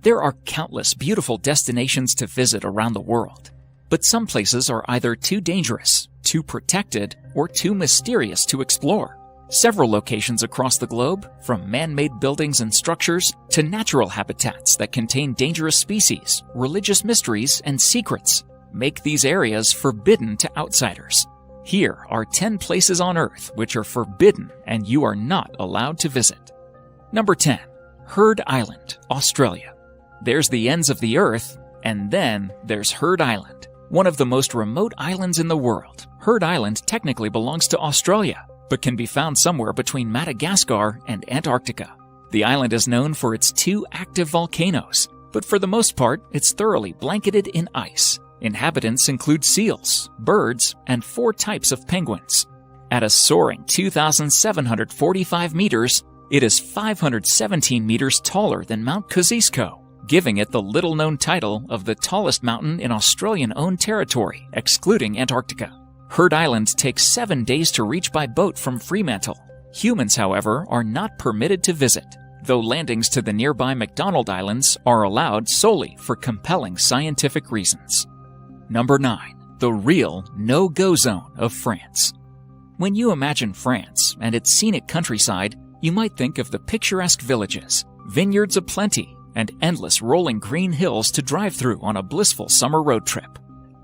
There are countless beautiful destinations to visit around the world, but some places are either too dangerous, too protected, or too mysterious to explore. Several locations across the globe, from man-made buildings and structures to natural habitats that contain dangerous species, religious mysteries, and secrets, make these areas forbidden to outsiders. Here are 10 places on Earth which are forbidden and you are not allowed to visit. Number 10. Heard Island, Australia. There's the ends of the Earth, and then there's Heard Island. One of the most remote islands in the world, Heard Island technically belongs to Australia, but can be found somewhere between Madagascar and Antarctica. The island is known for its 2 active volcanoes, but for the most part, it's thoroughly blanketed in ice. Inhabitants include seals, birds, and 4 types of penguins. At a soaring 2,745 meters, it is 517 meters taller than Mount Kosciuszko, giving it the little-known title of the tallest mountain in Australian-owned territory, excluding Antarctica. Heard Island takes 7 days to reach by boat from Fremantle. Humans, however, are not permitted to visit, though landings to the nearby McDonald Islands are allowed solely for compelling scientific reasons. Number 9. The real no-go zone of France. When you imagine France and its scenic countryside, you might think of the picturesque villages, vineyards aplenty, and endless rolling green hills to drive through on a blissful summer road trip.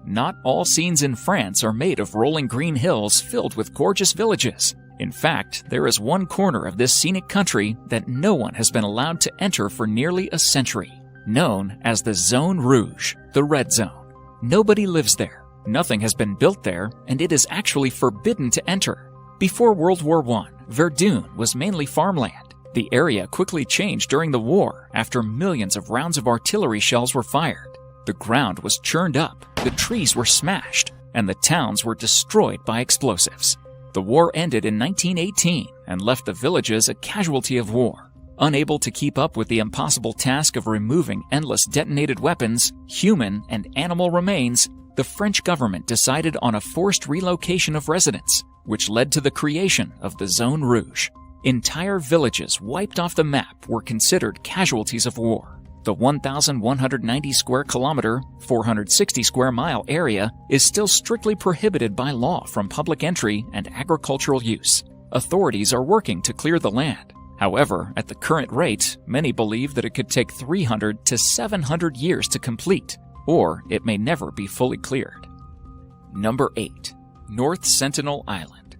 Not all scenes in France are made of rolling green hills filled with gorgeous villages. In fact, there is one corner of this scenic country that no one has been allowed to enter for nearly a century, known as the Zone Rouge, the Red Zone. Nobody lives there, nothing has been built there, and it is actually forbidden to enter. Before World War I, Verdun was mainly farmland. The area quickly changed during the war after millions of rounds of artillery shells were fired. The ground was churned up, the trees were smashed, and the towns were destroyed by explosives. The war ended in 1918 and left the villages a casualty of war. Unable to keep up with the impossible task of removing endless detonated weapons, human and animal remains, the French government decided on a forced relocation of residents, which led to the creation of the Zone Rouge. Entire villages wiped off the map were considered casualties of war. The 1,190 square kilometer, 460 square mile area is still strictly prohibited by law from public entry and agricultural use. Authorities are working to clear the land. However, at the current rate, many believe that it could take 300 to 700 years to complete, or it may never be fully cleared. Number 8. North Sentinel Island.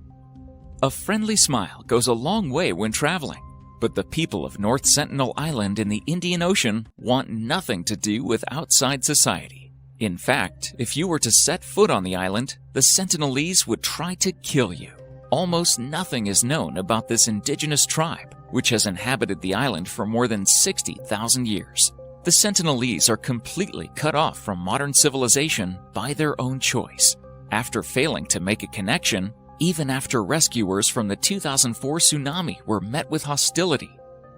A friendly smile goes a long way when traveling. But the people of North Sentinel Island in the Indian Ocean want nothing to do with outside society. In fact, if you were to set foot on the island, the Sentinelese would try to kill you. Almost nothing is known about this indigenous tribe, which has inhabited the island for more than 60,000 years. The Sentinelese are completely cut off from modern civilization by their own choice. After failing to make a connection, even after rescuers from the 2004 tsunami were met with hostility,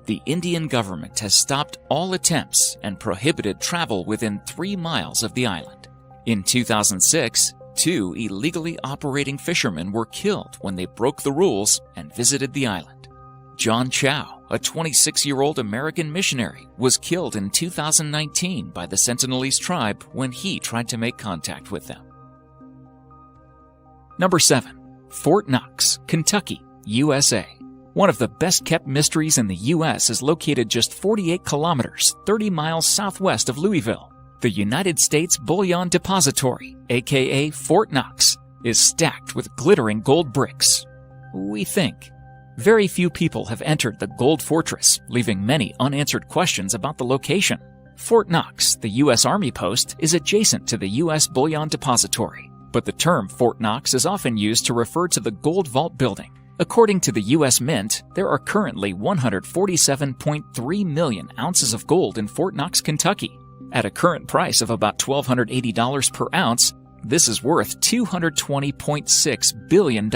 the Indian government has stopped all attempts and prohibited travel within 3 miles of the island. In 2006, 2 illegally operating fishermen were killed when they broke the rules and visited the island. John Chow, a 26-year-old American missionary, was killed in 2019 by the Sentinelese tribe when he tried to make contact with them. Number 7. Fort Knox, Kentucky, USA. One of the best-kept mysteries in the U.S. is located just 48 kilometers, 30 miles southwest of Louisville. The United States Bullion Depository, aka Fort Knox, is stacked with glittering gold bricks. We think. Very few people have entered the Gold Fortress, leaving many unanswered questions about the location. Fort Knox, the U.S. Army post, is adjacent to the U.S. Bullion Depository. But the term Fort Knox is often used to refer to the Gold Vault building. According to the U.S. Mint, there are currently 147.3 million ounces of gold in Fort Knox, Kentucky. At a current price of about $1,280 per ounce, this is worth $220.6 billion.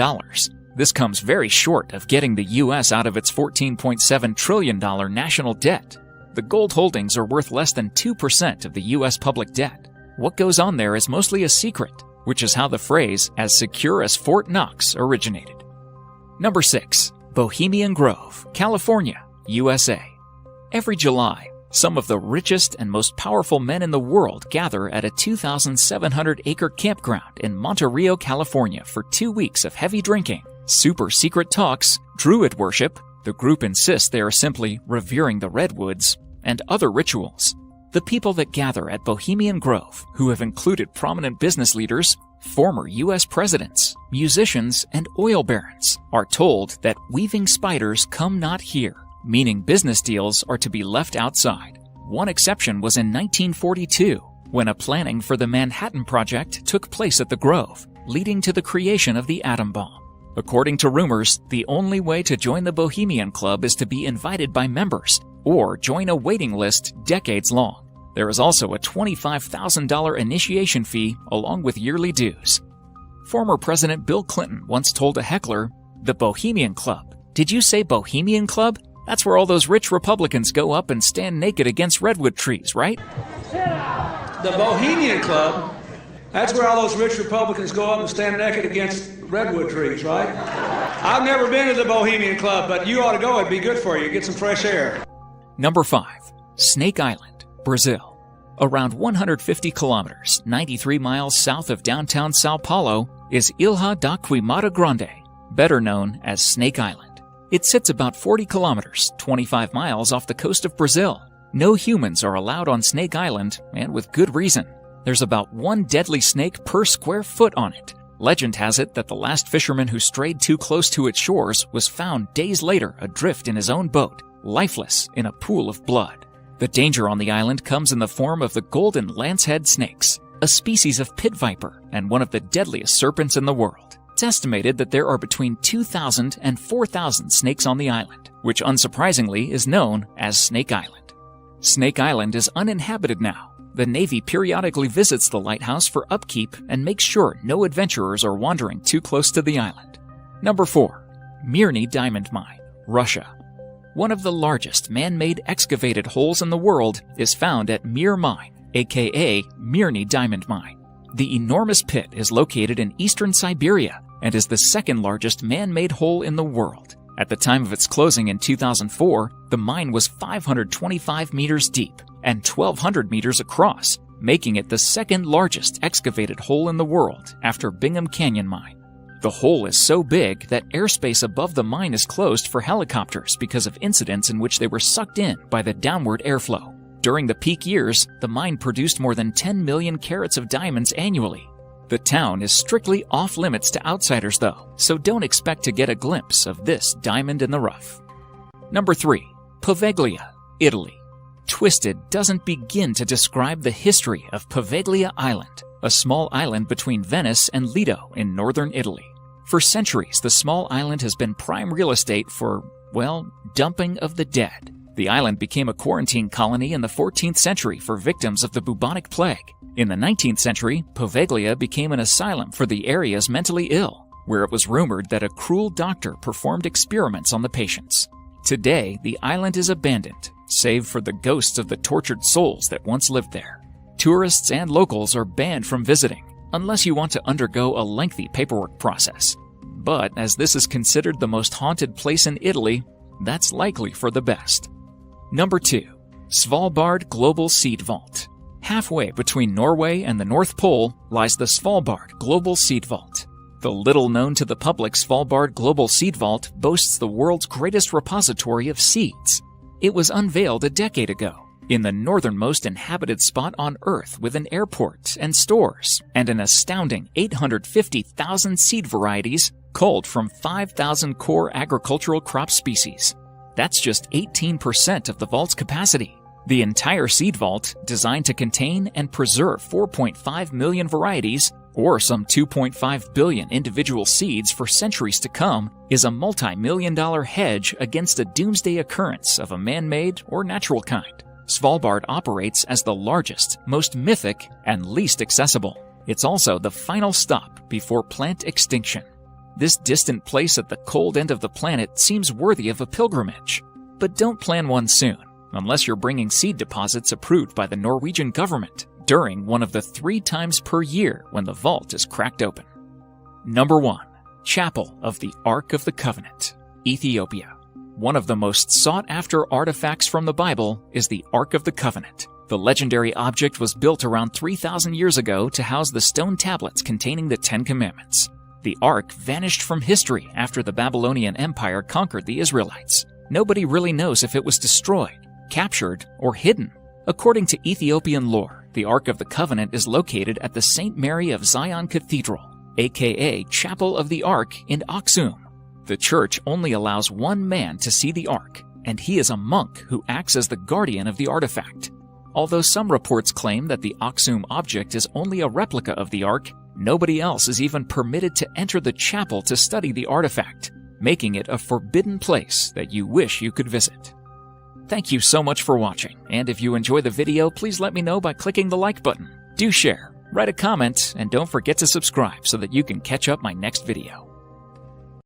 This comes very short of getting the U.S. out of its $14.7 trillion national debt. The gold holdings are worth less than 2% of the U.S. public debt. What goes on there is mostly a secret, which is how the phrase "as secure as Fort Knox" originated. Number 6. Bohemian Grove, California, USA. Every July, Some of the richest and most powerful men in the world gather at a 2,700-acre campground in Monte Rio, California for 2 weeks of heavy drinking, super secret talks, druid worship, the group insists they are simply revering the redwoods, and other rituals. The people that gather at Bohemian Grove, who have included prominent business leaders, former U.S. presidents, musicians, and oil barons, are told that weaving spiders come not here, meaning business deals are to be left outside. One exception was in 1942, when a planning for the Manhattan Project took place at the Grove, leading to the creation of the atom bomb. According to rumors, the only way to join the Bohemian Club is to be invited by members or join a waiting list decades long. There is also a $25,000 initiation fee along with yearly dues. Former President Bill Clinton once told a heckler, "The Bohemian Club. Did you say Bohemian Club? That's where all those rich Republicans go up and stand naked against redwood trees, right?" The Bohemian Club? That's where all those rich Republicans go up and stand naked against redwood trees, right? I've never been to the Bohemian Club, but you ought to go. It'd be good for you. Get some fresh air. Number 5. Snake Island, Brazil. Around 150 kilometers, 93 miles south of downtown Sao Paulo, is Ilha da Queimada Grande, better known as Snake Island. It sits about 40 kilometers, 25 miles off the coast of Brazil. No humans are allowed on Snake Island, and with good reason. There's about 1 deadly snake per square foot on it. Legend has it that the last fisherman who strayed too close to its shores was found days later adrift in his own boat, lifeless in a pool of blood. The danger on the island comes in the form of the golden lancehead snakes, a species of pit viper and one of the deadliest serpents in the world. It's estimated that there are between 2,000 and 4,000 snakes on the island, which unsurprisingly is known as Snake Island. Snake Island is uninhabited now. The Navy periodically visits the lighthouse for upkeep and makes sure no adventurers are wandering too close to the island. Number 4. Mirny Diamond Mine, Russia. One of the largest man-made excavated holes in the world is found at Mir Mine, aka Mirny Diamond Mine. The enormous pit is located in eastern Siberia and is the second largest man-made hole in the world. At the time of its closing in 2004, the mine was 525 meters deep and 1,200 meters across, making it the second largest excavated hole in the world after Bingham Canyon Mine. The hole is so big that airspace above the mine is closed for helicopters because of incidents in which they were sucked in by the downward airflow. During the peak years, the mine produced more than 10 million carats of diamonds annually. The town is strictly off-limits to outsiders though, so don't expect to get a glimpse of this diamond in the rough. Number 3. Poveglia, Italy. Twisted doesn't begin to describe the history of Poveglia Island, a small island between Venice and Lido in northern Italy. For centuries, the small island has been prime real estate for, well, dumping of the dead. The island became a quarantine colony in the 14th century for victims of the bubonic plague. In the 19th century, Poveglia became an asylum for the area's mentally ill, where it was rumored that a cruel doctor performed experiments on the patients. Today, the island is abandoned, save for the ghosts of the tortured souls that once lived there. Tourists and locals are banned from visiting, unless you want to undergo a lengthy paperwork process. But as this is considered the most haunted place in Italy, that's likely for the best. Number 2. Svalbard Global Seed Vault. Halfway between Norway and the North Pole lies the Svalbard Global Seed Vault. The little-known to the public Svalbard Global Seed Vault boasts the world's greatest repository of seeds. It was unveiled a decade ago, in the northernmost inhabited spot on Earth with an airport and stores, and an astounding 850,000 seed varieties culled from 5,000 core agricultural crop species. That's just 18% of the vault's capacity. The entire seed vault, designed to contain and preserve 4.5 million varieties, or some 2.5 billion individual seeds for centuries to come, is a multi-million-dollar hedge against a doomsday occurrence of a man-made or natural kind. Svalbard operates as the largest, most mythic, and least accessible. It's also the final stop before plant extinction. This distant place at the cold end of the planet seems worthy of a pilgrimage. But don't plan one soon, unless you're bringing seed deposits approved by the Norwegian government during one of the 3 times per year when the vault is cracked open. Number 1. Chapel of the Ark of the Covenant, Ethiopia. One of the most sought-after artifacts from the Bible is the Ark of the Covenant. The legendary object was built around 3,000 years ago to house the stone tablets containing the Ten Commandments. The Ark vanished from history after the Babylonian Empire conquered the Israelites. Nobody really knows if it was destroyed, captured, or hidden. According to Ethiopian lore, the Ark of the Covenant is located at the St. Mary of Zion Cathedral, aka Chapel of the Ark in Aksum. The church only allows one man to see the Ark, and he is a monk who acts as the guardian of the artifact. Although some reports claim that the Aksum object is only a replica of the Ark, nobody else is even permitted to enter the chapel to study the artifact, making it a forbidden place that you wish you could visit. Thank you so much for watching, and if you enjoy the video, please let me know by clicking the like button. Do share, write a comment, and don't forget to subscribe so that you can catch up my next video.